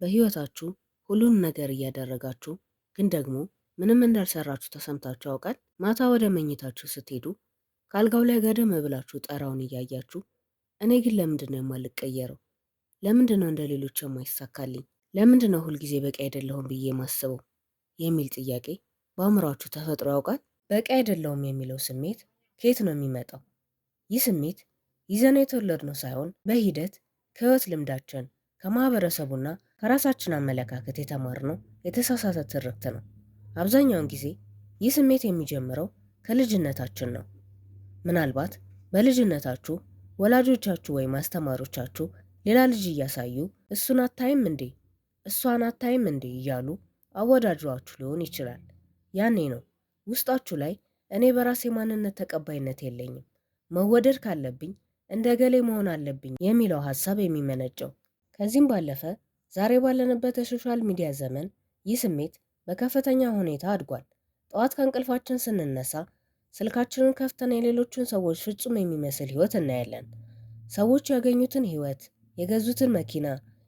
በህይወታችሁ ሁሉን ነገር እያደረጋችሁ ግን ደግሞ ምንም እንዳልሰራችሁ ተሰምታችሁ ያውቃል? ማታ ወደ መኝታችሁ ስትሄዱ ከአልጋው ላይ ጋደም ብላችሁ ጣራውን እያያችሁ እኔ ግን ለምንድን ነው የማልቀየረው? ለምንድን ነው እንደ ሌሎች የማይሳካልኝ? ለምንድን ነው ሁልጊዜ በቂ አይደለሁም ብዬ የማስበው? የሚል ጥያቄ በአእምሯችሁ ተፈጥሮ ያውቃል? በቂ አይደለሁም የሚለው ስሜት ከየት ነው የሚመጣው? ይህ ስሜት ይዘነው የተወለድነው ሳይሆን በሂደት ከህይወት ልምዳችን ከማህበረሰቡና ከራሳችን አመለካከት የተማርነው የተሳሳተ ትርክት ነው። አብዛኛውን ጊዜ ይህ ስሜት የሚጀምረው ከልጅነታችን ነው። ምናልባት በልጅነታችሁ ወላጆቻችሁ ወይም አስተማሪዎቻችሁ ሌላ ልጅ እያሳዩ እሱን አታይም እንዴ፣ እሷን አታይም እንዴ እያሉ አወዳድሯችሁ ሊሆን ይችላል። ያኔ ነው ውስጣችሁ ላይ እኔ በራሴ ማንነት ተቀባይነት የለኝም፣ መወደድ ካለብኝ እንደ ገሌ መሆን አለብኝ የሚለው ሐሳብ የሚመነጨው። ከዚህም ባለፈ ዛሬ ባለንበት የሶሻል ሚዲያ ዘመን ይህ ስሜት በከፍተኛ ሁኔታ አድጓል። ጠዋት ከእንቅልፋችን ስንነሳ ስልካችንን ከፍተን የሌሎችን ሰዎች ፍጹም የሚመስል ህይወት እናያለን። ሰዎች ያገኙትን ህይወት፣ የገዙትን መኪና፣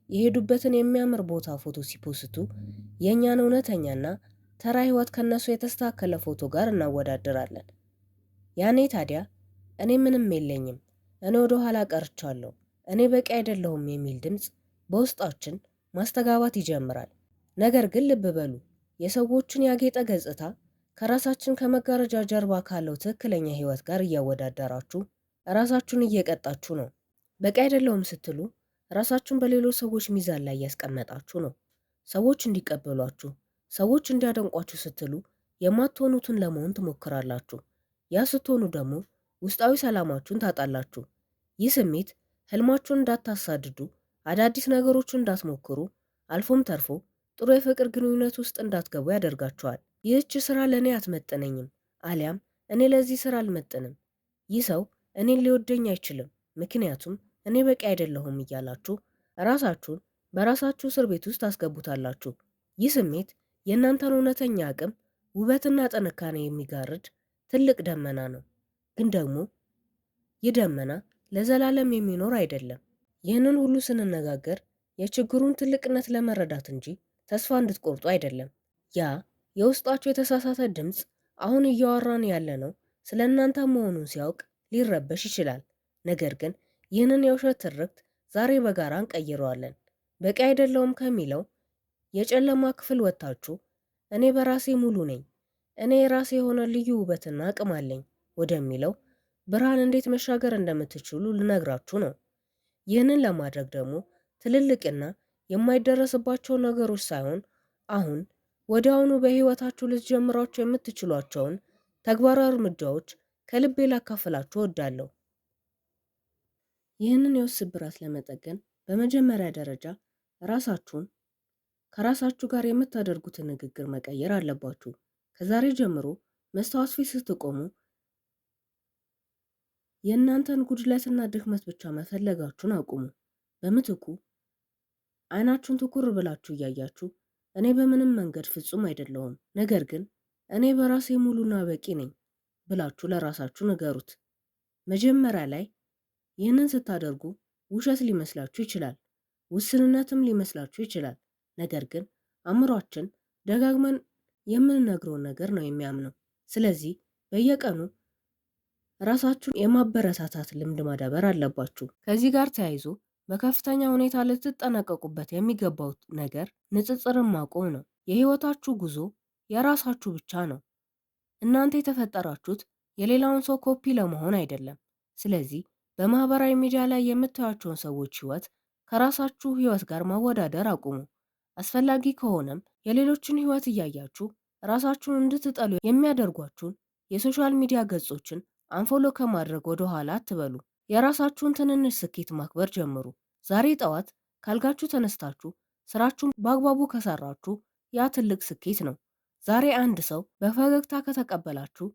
የሄዱበትን የሚያምር ቦታ ፎቶ ሲፖስቱ የእኛን እውነተኛና ተራ ህይወት ከነሱ የተስተካከለ ፎቶ ጋር እናወዳድራለን። ያኔ ታዲያ እኔ ምንም የለኝም፣ እኔ ወደ ኋላ ቀርቻለሁ፣ እኔ በቂ አይደለሁም የሚል ድምፅ በውስጣችን ማስተጋባት ይጀምራል። ነገር ግን ልብ በሉ፣ የሰዎችን ያጌጠ ገጽታ ከራሳችን ከመጋረጃ ጀርባ ካለው ትክክለኛ ህይወት ጋር እያወዳደራችሁ ራሳችሁን እየቀጣችሁ ነው። በቂ አይደለሁም ስትሉ ራሳችሁን በሌሎች ሰዎች ሚዛን ላይ እያስቀመጣችሁ ነው። ሰዎች እንዲቀበሏችሁ፣ ሰዎች እንዲያደንቋችሁ ስትሉ የማትሆኑትን ለመሆን ትሞክራላችሁ። ያ ስትሆኑ ደግሞ ውስጣዊ ሰላማችሁን ታጣላችሁ። ይህ ስሜት ህልማችሁን እንዳታሳድዱ፣ አዳዲስ ነገሮችን እንዳትሞክሩ፣ አልፎም ተርፎ ጥሩ የፍቅር ግንኙነት ውስጥ እንዳትገቡ ያደርጋችኋል። ይህች ስራ ለእኔ አትመጥነኝም፣ አሊያም እኔ ለዚህ ስራ አልመጥንም፣ ይህ ሰው እኔን ሊወደኝ አይችልም፣ ምክንያቱም እኔ በቂ አይደለሁም እያላችሁ ራሳችሁን በራሳችሁ እስር ቤት ውስጥ ታስገቡታላችሁ። ይህ ስሜት የእናንተን እውነተኛ አቅም፣ ውበትና ጥንካሬ የሚጋርድ ትልቅ ደመና ነው። ግን ደግሞ ይህ ደመና ለዘላለም የሚኖር አይደለም። ይህንን ሁሉ ስንነጋገር የችግሩን ትልቅነት ለመረዳት እንጂ ተስፋ እንድትቆርጡ አይደለም። ያ የውስጣችሁ የተሳሳተ ድምፅ አሁን እያወራን ያለነው ስለ እናንተ መሆኑን ሲያውቅ ሊረበሽ ይችላል። ነገር ግን ይህንን የውሸት ትርክት ዛሬ በጋራ እንቀይረዋለን። በቂ አይደለውም ከሚለው የጨለማ ክፍል ወጥታችሁ እኔ በራሴ ሙሉ ነኝ፣ እኔ የራሴ የሆነ ልዩ ውበትና አቅም አለኝ ወደሚለው ብርሃን እንዴት መሻገር እንደምትችሉ ልነግራችሁ ነው። ይህንን ለማድረግ ደግሞ ትልልቅና የማይደረስባቸው ነገሮች ሳይሆን አሁን ወዲያውኑ በህይወታችሁ ልትጀምሯቸው የምትችሏቸውን ተግባራዊ እርምጃዎች ከልቤ ላካፍላችሁ እወዳለሁ። ይህንን የውስጥ ስብራት ለመጠገን በመጀመሪያ ደረጃ ራሳችሁን ከራሳችሁ ጋር የምታደርጉትን ንግግር መቀየር አለባችሁ። ከዛሬ ጀምሮ መስታወት ፊት ስትቆሙ የእናንተን ጉድለትና ድክመት ብቻ መፈለጋችሁን አቁሙ። በምትኩ አይናችሁን ትኩር ብላችሁ እያያችሁ እኔ በምንም መንገድ ፍጹም አይደለሁም፣ ነገር ግን እኔ በራሴ ሙሉና በቂ ነኝ ብላችሁ ለራሳችሁ ንገሩት። መጀመሪያ ላይ ይህንን ስታደርጉ ውሸት ሊመስላችሁ ይችላል፣ ውስንነትም ሊመስላችሁ ይችላል። ነገር ግን አእምሯችን ደጋግመን የምንነግረውን ነገር ነው የሚያምነው። ስለዚህ በየቀኑ ራሳችሁን የማበረታታት ልምድ ማዳበር አለባችሁ። ከዚህ ጋር ተያይዞ በከፍተኛ ሁኔታ ልትጠነቀቁበት የሚገባው ነገር ንጽጽርን ማቆም ነው። የህይወታችሁ ጉዞ የራሳችሁ ብቻ ነው። እናንተ የተፈጠራችሁት የሌላውን ሰው ኮፒ ለመሆን አይደለም። ስለዚህ በማህበራዊ ሚዲያ ላይ የምታዩቸውን ሰዎች ህይወት ከራሳችሁ ህይወት ጋር ማወዳደር አቁሙ። አስፈላጊ ከሆነም የሌሎችን ህይወት እያያችሁ ራሳችሁን እንድትጠሉ የሚያደርጓችሁን የሶሻል ሚዲያ ገጾችን አንፎሎ ከማድረግ ወደ ኋላ አትበሉ። የራሳችሁን ትንንሽ ስኬት ማክበር ጀምሩ። ዛሬ ጠዋት ካልጋችሁ ተነስታችሁ ስራችሁን በአግባቡ ከሰራችሁ ያ ትልቅ ስኬት ነው። ዛሬ አንድ ሰው በፈገግታ ከተቀበላችሁ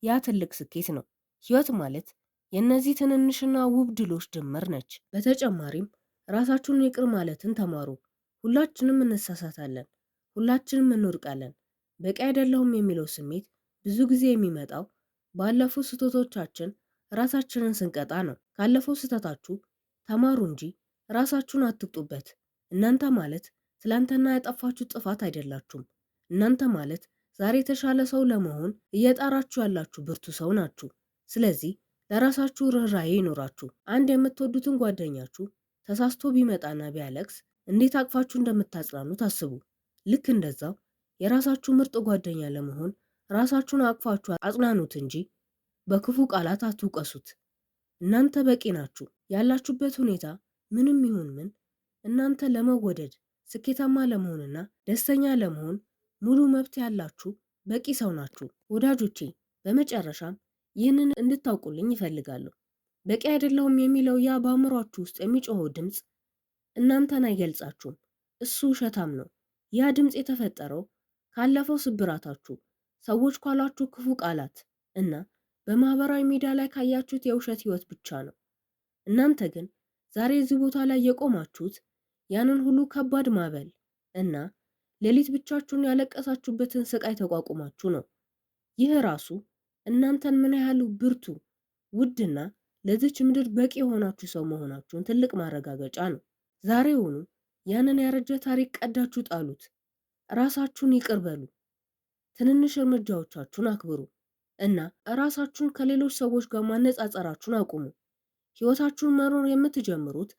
ያ ትልቅ ስኬት ነው። ህይወት ማለት የእነዚህ ትንንሽና ውብ ድሎች ድምር ነች። በተጨማሪም ራሳችሁን ይቅር ማለትን ተማሩ። ሁላችንም እንሳሳታለን፣ ሁላችንም እንወድቃለን። በቂ አይደለሁም የሚለው ስሜት ብዙ ጊዜ የሚመጣው ባለፉ ስህተቶቻችን ራሳችንን ስንቀጣ ነው። ካለፈው ስህተታችሁ ተማሩ እንጂ ራሳችሁን አትቅጡበት። እናንተ ማለት ስላንተና ያጠፋችሁ ጥፋት አይደላችሁም። እናንተ ማለት ዛሬ የተሻለ ሰው ለመሆን እየጣራችሁ ያላችሁ ብርቱ ሰው ናችሁ። ስለዚህ ለራሳችሁ ርኅራኄ ይኖራችሁ። አንድ የምትወዱትን ጓደኛችሁ ተሳስቶ ቢመጣና ቢያለቅስ እንዴት አቅፋችሁ እንደምታጽናኑት አስቡ። ልክ እንደዛው የራሳችሁ ምርጥ ጓደኛ ለመሆን ራሳችሁን አቅፋችሁ አጽናኑት እንጂ በክፉ ቃላት አትውቀሱት። እናንተ በቂ ናችሁ። ያላችሁበት ሁኔታ ምንም ይሁን ምን እናንተ ለመወደድ ስኬታማ ለመሆንና ደስተኛ ለመሆን ሙሉ መብት ያላችሁ በቂ ሰው ናችሁ። ወዳጆቼ፣ በመጨረሻም ይህንን እንድታውቁልኝ ይፈልጋለሁ። በቂ አይደለሁም የሚለው ያ በአእምሯችሁ ውስጥ የሚጮኸው ድምፅ እናንተን አይገልጻችሁም። እሱ ውሸታም ነው። ያ ድምፅ የተፈጠረው ካለፈው ስብራታችሁ፣ ሰዎች ካሏችሁ ክፉ ቃላት እና በማህበራዊ ሚዲያ ላይ ካያችሁት የውሸት ህይወት ብቻ ነው። እናንተ ግን ዛሬ እዚህ ቦታ ላይ የቆማችሁት ያንን ሁሉ ከባድ ማዕበል እና ሌሊት ብቻችሁን ያለቀሳችሁበትን ስቃይ ተቋቁማችሁ ነው። ይህ ራሱ እናንተን ምን ያህል ብርቱ፣ ውድና ለዚች ምድር በቂ የሆናችሁ ሰው መሆናችሁን ትልቅ ማረጋገጫ ነው። ዛሬውኑ ያንን ያረጀ ታሪክ ቀዳችሁ ጣሉት። ራሳችሁን ይቅር በሉ። ትንንሽ እርምጃዎቻችሁን አክብሩ እና ራሳችሁን ከሌሎች ሰዎች ጋር ማነጻጸራችሁን አቁሙ። ህይወታችሁን መኖር የምትጀምሩት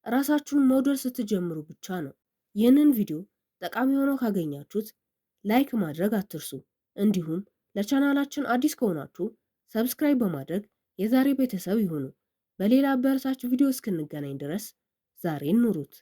ራሳችሁን መውደድ ስትጀምሩ ብቻ ነው። ይህንን ቪዲዮ ጠቃሚ ሆኖ ካገኛችሁት ላይክ ማድረግ አትርሱ። እንዲሁም ለቻናላችን አዲስ ከሆናችሁ ሰብስክራይብ በማድረግ የዛሬ ቤተሰብ ይሁኑ። በሌላ አበረታች ቪዲዮ እስክንገናኝ ድረስ ዛሬን ኑሩት።